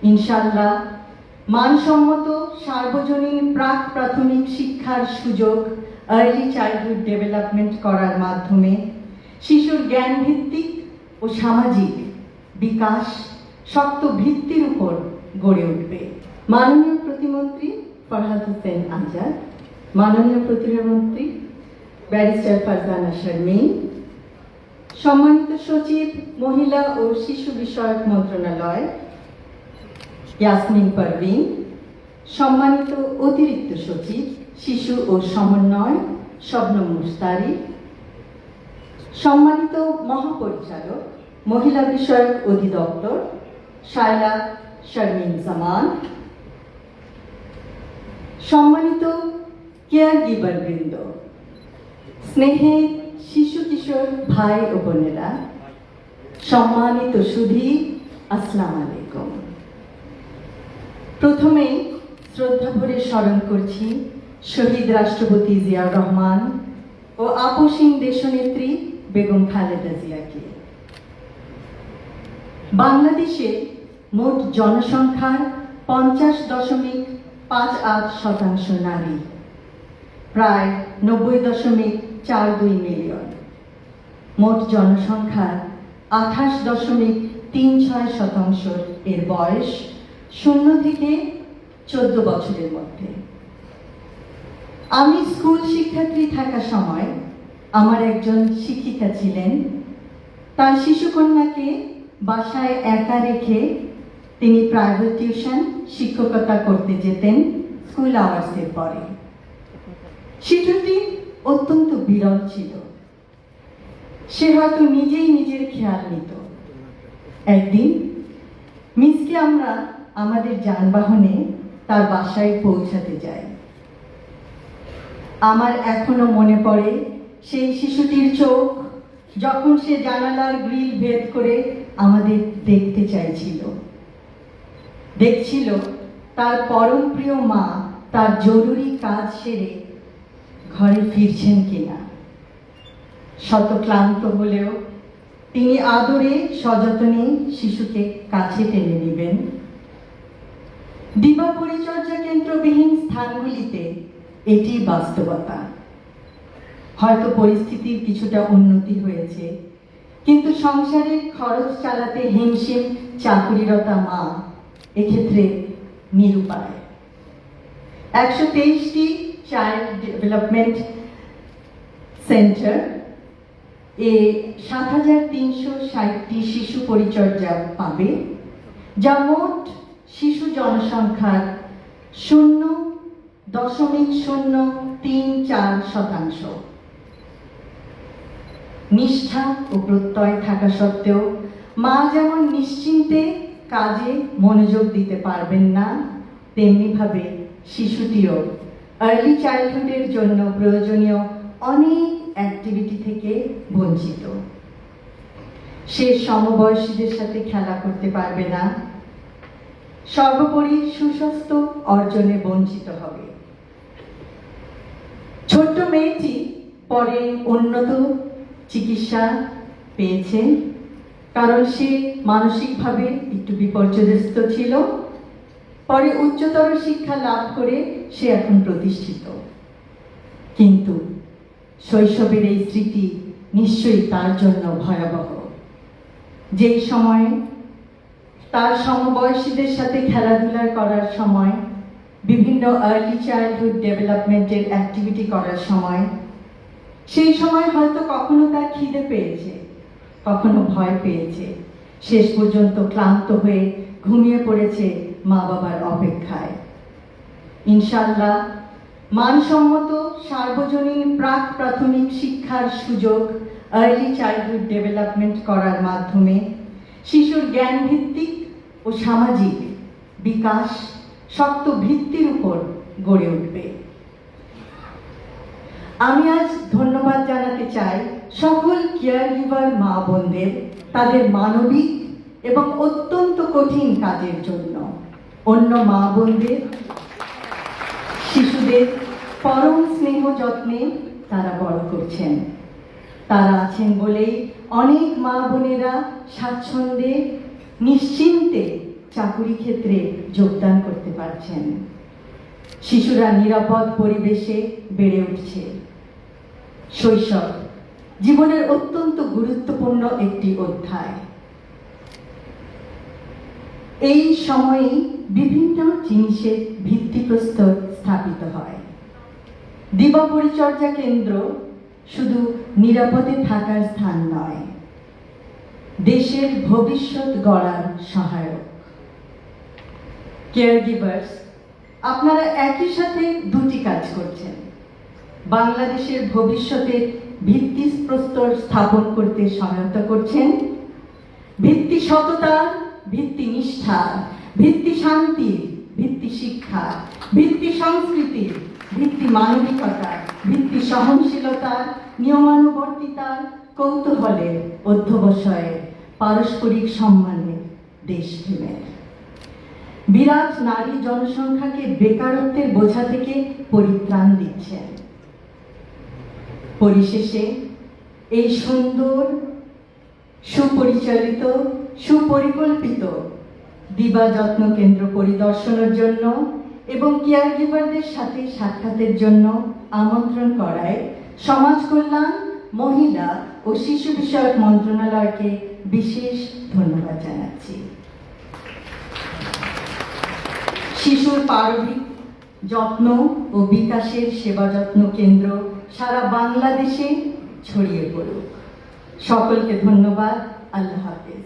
ইনশাআল্লাহ মানসম্মত সার্বজনীন প্রাক প্রাথমিক শিক্ষার সুযোগ আর্লি চাইল্ডহুড ডেভেলপমেন্ট করার মাধ্যমে শিশুর জ্ঞান ভিত্তিক ও সামাজিক বিকাশ শক্ত ভিত্তির উপর গড়ে উঠবে। মাননীয় প্রতিমন্ত্রী ফরহাদ হোসেন আজাদ, মাননীয় প্রতিমন্ত্রী ব্যারিস্টার ফারজানা শারমিন, সম্মানিত সচিব মহিলা ও শিশু বিষয়ক মন্ত্রণালয় ইয়াসমিন পারভিন, সম্মানিত অতিরিক্ত সচিব শিশু ও সমন্বয় শবনম মুস্তারি, সম্মানিত মহাপরিচালক মহিলা বিষয়ক অধিদপ্তর শায়লা শারমিন জামান, সম্মানিত কেয়ার গিভার বৃন্দ, স্নেহের শিশু কিশোর ভাই ও বোনেরা, সম্মানিত সুধী, আসসালামু আলাইকুম। প্রথমেই শ্রদ্ধা ভরে স্মরণ করছি শহীদ রাষ্ট্রপতি জিয়াউর রহমান ও আপসীন দেশনেত্রী বেগম খালেদা জিয়াকে। বাংলাদেশে মোট জনসংখ্যার 50.58% নারী, প্রায় 90.42 মিলিয়ন। মোট জনসংখ্যার 28.36% এর বয়স 0 থেকে 14 বছরের মধ্যে। আমি স্কুল শিক্ষার্থী থাকার সময় আমার একজন শিক্ষিকা ছিলেন। তার শিশুকন্যাকে বাসায় একা রেখে তিনি প্রাইভেট টিউশন শিক্ষকতা করতে যেতেন স্কুল আওয়ার্সের পরে। শিশুটি অত্যন্ত বিরল ছিল। সে হয়তো নিজেই নিজের খেয়াল নিত। একদিন মিসকে আমরা আমাদের যানবাহনে তার বাসায় পৌঁছাতে যাই। আমার এখনো মনে পড়ে সেই শিশুটির চোখ যখন সে জানালার গ্রিল ভেদ করে আমাদের দেখতে চাইছিল। দেখছিল তার পরম প্রিয় মা তার জরুরি কাজ সেরে ঘরে ফিরছেন কিনা। শত ক্লান্ত হলেও তিনি আদরে সযত্নে শিশুকে কাছে টেনে নেবেন। দিবা পরিচর্যা কেন্দ্রবিহীন স্থানগুলিতে এটি বাস্তবতা। হয়তো পরিস্থিতির কিছুটা উন্নতি হয়েছে, কিন্তু সংসারের খরচ চালাতে হিমশিম চাকুরিরতা মা এক্ষেত্রে নিরুপায়। 123টি চাইল্ড ডেভেলপমেন্ট সেন্টার এ 7,360টি শিশু পরিচর্যা পাবে, যা মোট শিশু জনসংখ্যার 0.034%। নিষ্ঠা ও প্রত্যয় থাকা সত্ত্বেও মা যেমন নিশ্চিন্তে কাজে মনোযোগ দিতে পারবেন না, তেমনিভাবে শিশুটিও আর্লি চাইল্ডহুডের জন্য প্রয়োজনীয় অনেক অ্যাক্টিভিটি থেকে বঞ্চিত। সে সমবয়সীদের সাথে খেলা করতে পারবে না, সর্বোপরি সুস্বাস্থ্য অর্জনে বঞ্চিত হবে। ছোট্ট মেয়েটি পরে উন্নত চিকিৎসা পেয়েছে, কারণ সে মানসিকভাবে একটু বিপর্যস্ত ছিল। পরে উচ্চতর শিক্ষা লাভ করে সে এখন প্রতিষ্ঠিত। কিন্তু শৈশবের এই স্মৃতি নিশ্চয়ই তার জন্য ভয়াবহ। যেই সময়ে তার সমবয়সীদের সাথে খেলাধুলা করার সময়, বিভিন্ন আর্লি চাইল্ডহুড ডেভেলপমেন্টের অ্যাক্টিভিটি করার সময়, সেই সময় হয়তো কখনো তার খিদে পেয়েছে, কখনো ভয় পেয়েছে, শেষ পর্যন্ত ক্লান্ত হয়ে ঘুমিয়ে পড়েছে মা বাবার অপেক্ষায়। ইনশাআল্লাহ মানসম্মত সার্বজনীন প্রাক প্রাথমিক শিক্ষার সুযোগ আর্লি চাইল্ডহুড ডেভেলপমেন্ট করার মাধ্যমে শিশুর জ্ঞান ভিত্তিক ও সামাজিক বিকাশ শক্ত ভিত্তির উপর গড়ে উঠবে। আমি আজ ধন্যবাদ জানাতে চাই সকল কেয়ার গিভার মা বোনদের তাদের মানবিক এবং অত্যন্ত কঠিন কাজের জন্য। অন্য মা বোনদের শিশুদের পরম স্নেহ যত্নে তারা বড় করছেন। তারা আছেন বলেই অনেক মা বোনেরা স্বাচ্ছন্দ্যে নিশ্চিন্তে চাকুরি ক্ষেত্রে যোগদান করতে পারছেন। শিশুরা নিরাপদ পরিবেশে বেড়ে উঠছে। শৈশব জীবনের অত্যন্ত গুরুত্বপূর্ণ একটি অধ্যায়। এই সময়ে বিভিন্ন জিনিসের ভিত্তিপ্রস্তর স্থাপিত হয়। দিবা পরিচর্যা কেন্দ্র শুধু নিরাপদে থাকার স্থান নয়, দেশের ভবিষ্যৎ গড়ার সহায়ক। কেয়ার গিভার্স, আপনারা একই সাথে দুটি কাজ করছেন। বাংলাদেশের ভবিষ্যতের ভিত্তিপ্রস্তর স্থাপন করতে সহায়তা করছেন। ভিত্তি সততার, ভিত্তি নিষ্ঠার, ভিত্তি শান্তির, ভিত্তি শিক্ষার, ভিত্তি সংস্কৃতির, ভিত্তি মানবিকতার, ভিত্তি সহনশীলতার, নিয়মানুবর্তিতার, কৌতূহলের, অধ্যবসায়ের, পারস্পরিক সম্মানের, দেশপ্রেমের। বিরাট নারী জনসংখ্যাকে বেকারত্বের বোঝা থেকে পরিত্রাণ দিচ্ছেন। পরিশেষে এই সুন্দর, সুপরিচালিত, সুপরিকল্পিত দিবা যত্ন কেন্দ্র পরিদর্শনের জন্য এবং কেয়ার গিভারদের সাথে সাক্ষাতের জন্য আমন্ত্রণ করায় সমাজ কল্যাণ, মহিলা ও শিশু বিষয়ক মন্ত্রণালয়কে বিশেষ ধন্যবাদ জানাচ্ছি। শিশুর প্রারম্ভিক যত্ন ও বিকাশের সেবা যত্ন কেন্দ্র সারা বাংলাদেশে ছড়িয়ে পড়ুক। সকলকে ধন্যবাদ। আল্লাহ হাফেজ।